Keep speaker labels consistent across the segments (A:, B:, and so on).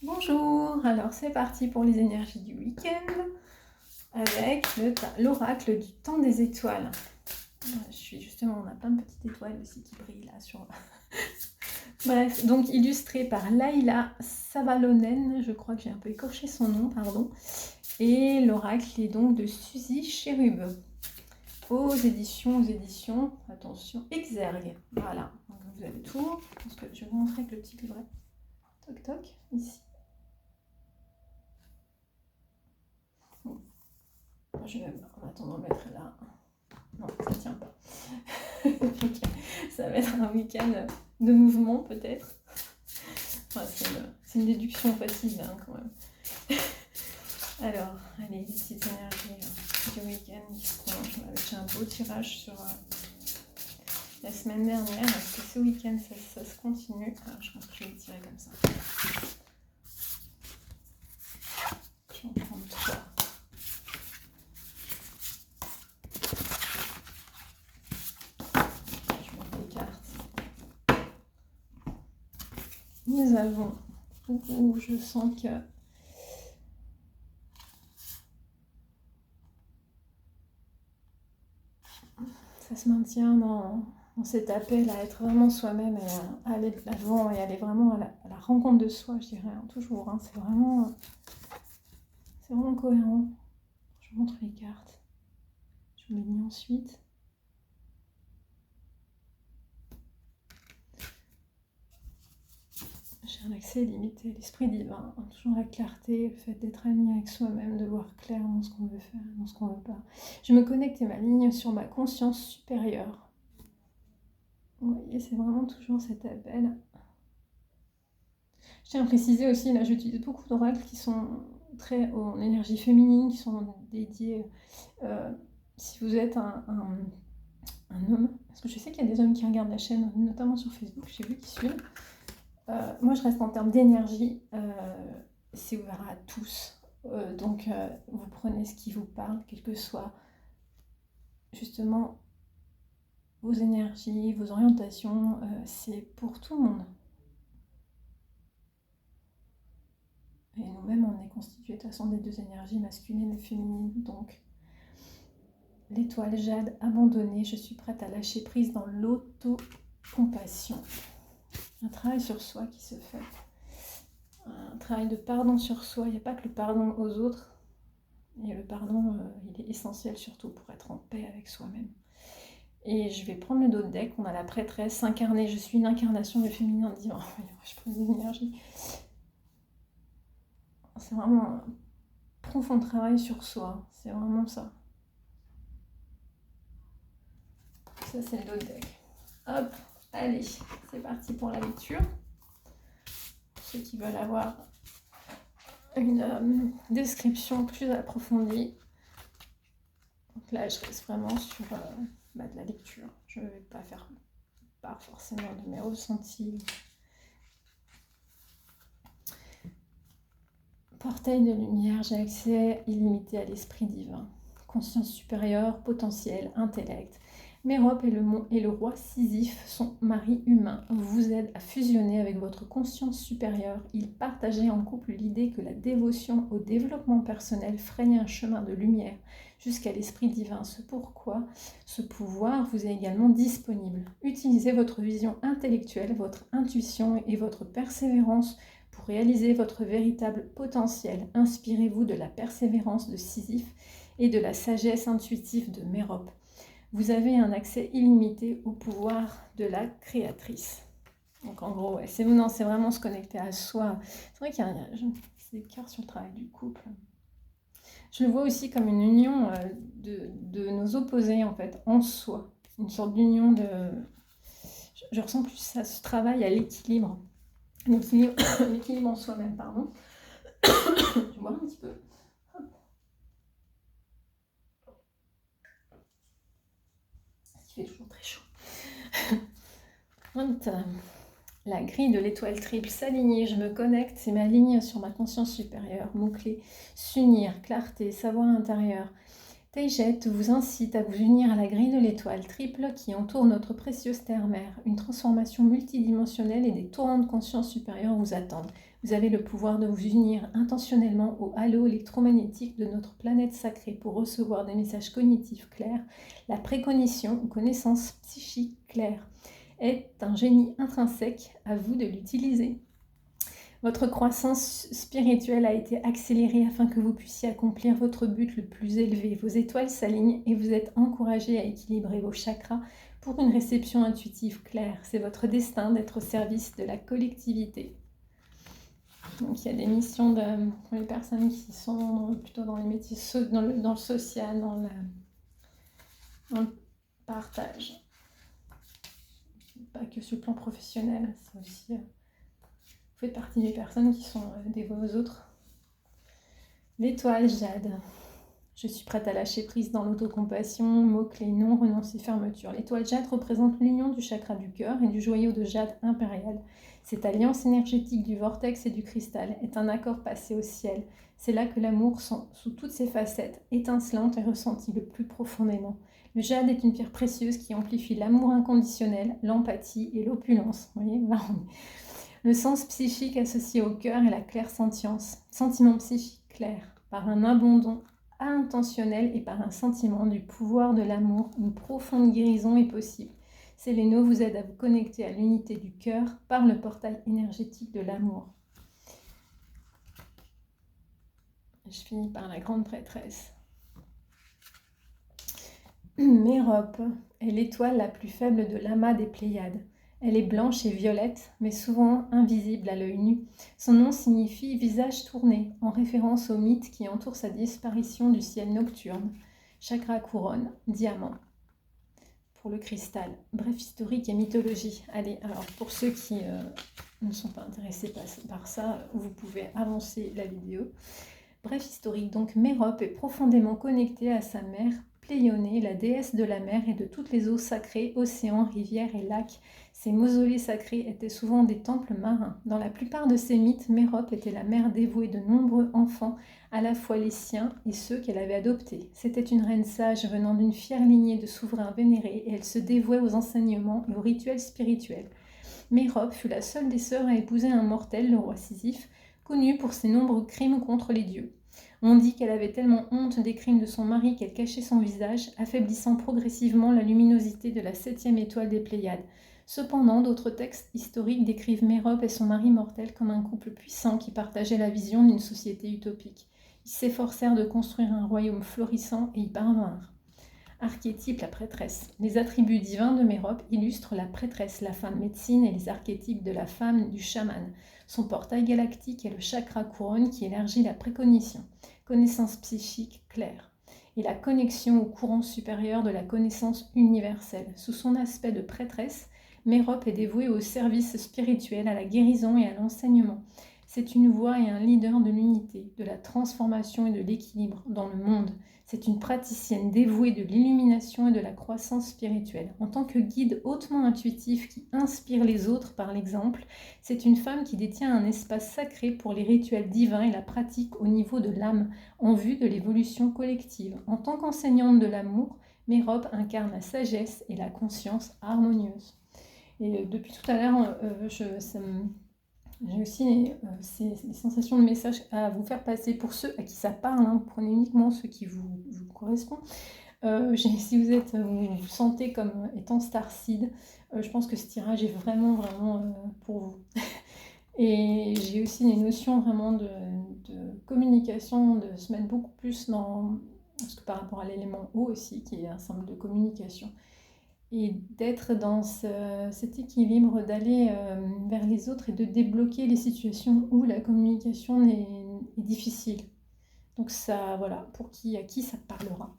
A: Bonjour, alors c'est parti pour les énergies du week-end avec l'oracle du temps des étoiles. On a plein de petites étoiles aussi qui brillent là sur... Bref, donc illustré par Laila Savalonen, je crois que j'ai un peu écorché son nom, pardon. Et l'oracle est donc de Suzy Cherub, aux éditions, attention, Exergue. Voilà, donc vous avez tout. Je vais vous montrer avec le petit livret. Toc toc, ici. Je vais en attendant mettre là. Non, ça tient pas. Okay. Ça va être un week-end de mouvement peut-être. Enfin, c'est une déduction facile hein, quand même. Alors, allez, les petites énergies du week-end qui se prolongent. On avait fait un beau tirage sur la semaine dernière. Est-ce que ce week-end ça se continue? Alors, je pense que je vais le tirer comme ça. Je vais en prendre 3. Nous avons, où je sens que ça se maintient dans cet appel à être vraiment soi-même et à aller de l'avant et aller vraiment à la rencontre de soi, je dirais, hein, toujours. Hein, c'est vraiment cohérent. Je vous montre les cartes. Je vous les lis ensuite. J'ai un accès limité à l'esprit divin, hein, toujours la clarté, le fait d'être aligné avec soi-même, de voir clair dans ce qu'on veut faire, dans ce qu'on veut pas. Je me connecte et m'aligne sur ma conscience supérieure. Vous voyez, c'est vraiment toujours cet appel. Je tiens à préciser aussi, là j'utilise beaucoup d'oracles qui sont très en énergie féminine, qui sont dédiés, si vous êtes un homme, parce que je sais qu'il y a des hommes qui regardent la chaîne, notamment sur Facebook, j'ai vu qu'ils suivent. Moi je reste en termes d'énergie, c'est ouvert à tous. Donc vous prenez ce qui vous parle, quel que soit justement vos énergies, vos orientations, c'est pour tout le monde. Et nous-mêmes, on est constitué de toute façon des deux énergies, masculines et féminines. Donc, l'étoile jade abandonnée, je suis prête à lâcher prise dans l'auto-compassion. Un travail sur soi qui se fait. Un travail de pardon sur soi. Il n'y a pas que le pardon aux autres. Et le pardon, il est essentiel surtout pour être en paix avec soi-même. Et je vais prendre le dos de deck. On a la prêtresse incarnée. Je suis une incarnation du féminin divin. Je prends des énergies. C'est vraiment un profond travail sur soi. C'est vraiment ça. Ça, c'est le dos de deck. Hop, allez, c'est parti pour la lecture. Pour ceux qui veulent avoir une description plus approfondie. Donc là, je reste vraiment sur de la lecture. Je ne vais pas faire part forcément de mes ressentis. Portail de lumière, j'ai accès illimité à l'esprit divin. Conscience supérieure, potentiel, intellect. Mérope et le roi Sisyphe, son mari humain, vous aident à fusionner avec votre conscience supérieure. Ils partageaient en couple l'idée que la dévotion au développement personnel freinait un chemin de lumière jusqu'à l'esprit divin. C'est pourquoi ce pouvoir vous est également disponible. Utilisez votre vision intellectuelle, votre intuition et votre persévérance pour réaliser votre véritable potentiel. Inspirez-vous de la persévérance de Sisyphe et de la sagesse intuitive de Mérope. Vous avez un accès illimité au pouvoir de la créatrice. Donc en gros, ouais, c'est vraiment se connecter à soi. C'est vrai qu'il y a des cartes sur le travail du couple. Je le vois aussi comme une union de nos opposés en fait, en soi. Une sorte d'union de... Je ressens plus à ce travail à l'équilibre. L'équilibre en soi-même, pardon. Je vais boire un petit peu. Il fait toujours très chaud. La grille de l'étoile triple, s'aligner, je me connecte, c'est ma ligne sur ma conscience supérieure. Mot-clé, s'unir, clarté, savoir intérieur. Teiljet vous incite à vous unir à la grille de l'étoile triple qui entoure notre précieuse terre-mère. Une transformation multidimensionnelle et des torrents de conscience supérieure vous attendent. Vous avez le pouvoir de vous unir intentionnellement au halo électromagnétique de notre planète sacrée pour recevoir des messages cognitifs clairs. La précognition ou connaissance psychique claire est un génie intrinsèque, à vous de l'utiliser. Votre croissance spirituelle a été accélérée afin que vous puissiez accomplir votre but le plus élevé. Vos étoiles s'alignent et vous êtes encouragé à équilibrer vos chakras pour une réception intuitive claire. C'est votre destin d'être au service de la collectivité. Donc il y a des missions pour les personnes qui sont plutôt dans les métiers, dans le social, dans le partage. Pas que sur le plan professionnel, c'est aussi... Vous faites partie des personnes qui sont dévouées aux autres. L'étoile jade. Je suis prête à lâcher prise dans l'autocompassion, mot-clé non, renoncer, fermeture. L'étoile jade représente l'union du chakra du cœur et du joyau de jade impérial. Cette alliance énergétique du vortex et du cristal est un accord passé au ciel. C'est là que l'amour, sous toutes ses facettes, étincelante est ressenti le plus profondément. Le jade est une pierre précieuse qui amplifie l'amour inconditionnel, l'empathie et l'opulence. Vous voyez, là, le sens psychique associé au cœur est la clairsentience. Sentiment psychique clair, par un abandon intentionnel et par un sentiment du pouvoir de l'amour, une profonde guérison est possible. Séléno vous aide à vous connecter à l'unité du cœur par le portail énergétique de l'amour. Je finis par la grande prêtresse. Mérope est l'étoile la plus faible de l'amas des Pléiades. Elle est blanche et violette, mais souvent invisible à l'œil nu. Son nom signifie visage tourné, en référence au mythe qui entoure sa disparition du ciel nocturne. Chakra couronne, diamant. Pour le cristal, bref historique et mythologie. Allez, alors pour ceux qui ne sont pas intéressés par ça, vous pouvez avancer la vidéo. Bref historique, donc Mérope est profondément connectée à sa mère Pléionée, la déesse de la mer et de toutes les eaux sacrées, océans, rivières et lacs. Ces mausolées sacrés étaient souvent des temples marins. Dans la plupart de ces mythes, Mérope était la mère dévouée de nombreux enfants, à la fois les siens et ceux qu'elle avait adoptés. C'était une reine sage venant d'une fière lignée de souverains vénérés et elle se dévouait aux enseignements et aux rituels spirituels. Mérope fut la seule des sœurs à épouser un mortel, le roi Sisyphe, connu pour ses nombreux crimes contre les dieux. On dit qu'elle avait tellement honte des crimes de son mari qu'elle cachait son visage, affaiblissant progressivement la luminosité de la 7e étoile des Pléiades. Cependant, d'autres textes historiques décrivent Mérope et son mari mortel comme un couple puissant qui partageait la vision d'une société utopique. Ils s'efforcèrent de construire un royaume florissant et y parvinrent. Archétype, la prêtresse. Les attributs divins de Mérope illustrent la prêtresse, la femme médecine et les archétypes de la femme, du chaman. Son portail galactique est le chakra couronne qui élargit la précognition, connaissance psychique claire, et la connexion au courant supérieur de la connaissance universelle. Sous son aspect de prêtresse, Mérope est dévouée au service spirituel, à la guérison et à l'enseignement. C'est une voix et un leader de l'unité, de la transformation et de l'équilibre dans le monde. C'est une praticienne dévouée de l'illumination et de la croissance spirituelle. En tant que guide hautement intuitif qui inspire les autres par l'exemple, c'est une femme qui détient un espace sacré pour les rituels divins et la pratique au niveau de l'âme, en vue de l'évolution collective. En tant qu'enseignante de l'amour, Mérope incarne la sagesse et la conscience harmonieuse. Et depuis tout à l'heure, j'ai aussi des sensations de messages à vous faire passer pour ceux à qui ça parle. Hein, prenez uniquement ceux qui vous correspondent. Si vous vous sentez comme étant starseed, je pense que ce tirage est vraiment pour vous. Et j'ai aussi des notions vraiment de communication, de se mettre beaucoup plus dans... Parce que par rapport à l'élément eau aussi, qui est un symbole de communication. Et d'être dans cet équilibre, d'aller vers les autres et de débloquer les situations où la communication est difficile. Donc ça, voilà, à qui ça parlera.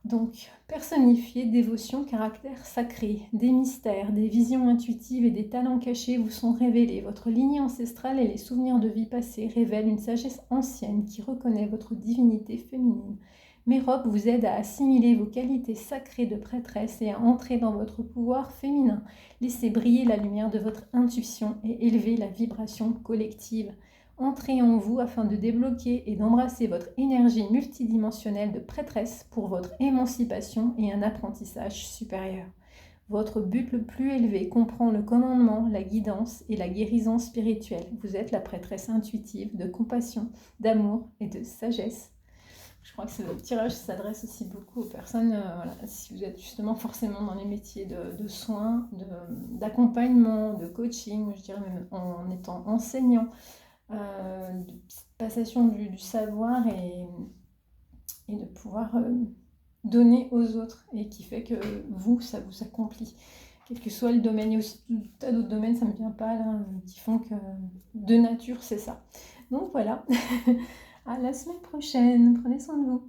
A: Donc, personnifié, dévotion, caractère sacré, des mystères, des visions intuitives et des talents cachés vous sont révélés. Votre lignée ancestrale et les souvenirs de vie passée révèlent une sagesse ancienne qui reconnaît votre divinité féminine. Mérope vous aide à assimiler vos qualités sacrées de prêtresse et à entrer dans votre pouvoir féminin. Laissez briller la lumière de votre intuition et élever la vibration collective. Entrez en vous afin de débloquer et d'embrasser votre énergie multidimensionnelle de prêtresse pour votre émancipation et un apprentissage supérieur. Votre but le plus élevé comprend le commandement, la guidance et la guérison spirituelle. Vous êtes la prêtresse intuitive de compassion, d'amour et de sagesse. Je crois que ce tirage s'adresse aussi beaucoup aux personnes, voilà, si vous êtes justement forcément dans les métiers de soins, d'accompagnement, de coaching, je dirais même en étant enseignant, de passation du savoir et de pouvoir donner aux autres, et qui fait que vous, ça vous accomplit. Quel que soit le domaine, il y a aussi tout un tas d'autres domaines, ça ne me vient pas là, qui font que de nature, c'est ça. Donc voilà, à la semaine prochaine, prenez soin de vous.